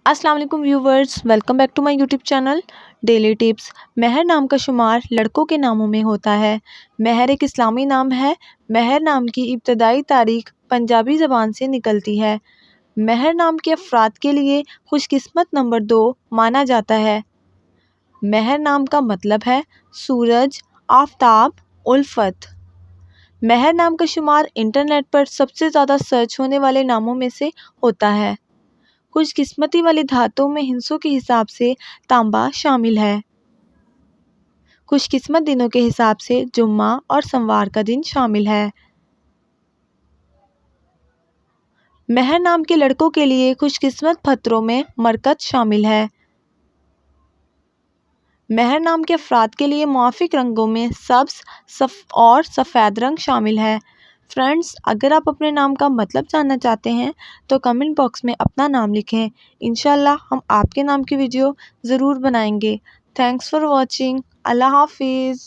अस्सलाम वालेकुम viewers, welcome back to my YouTube channel daily tips. महर नाम का शुमार लड़कों के नामों में होता है। महर एक इस्लामी नाम है। महर नाम की इब्तदाई तारीख पंजाबी ज़बान से निकलती है। महर नाम के अफराद के लिए खुशकिस्मत नंबर 2 माना जाता है। महर नाम का मतलब है सूरज, आफताब, उल्फत। महर नाम का शुमार इंटरनेट पर सबसे ज़्यादा सर्च होने वाले नामों में से होता है। खुशकिस्मती वाली धातुओं में हिस्सों के हिसाब से तांबा शामिल है। खुशकिस्मत दिनों के हिसाब से जुम्मा और सोमवार का दिन शामिल है। महर नाम के लड़कों के लिए खुशकिस्मत फतरों में मरकत शामिल है। महर नाम के अफराद के लिए मुआफिक रंगों में सब्ज और सफ़ेद रंग शामिल है। फ्रेंड्स, अगर आप अपने नाम का मतलब जानना चाहते हैं तो कमेंट बॉक्स में अपना नाम लिखें। इंशाल्लाह हम आपके नाम की वीडियो ज़रूर बनाएंगे। Thanks for watching. अल्लाह हाफिज़।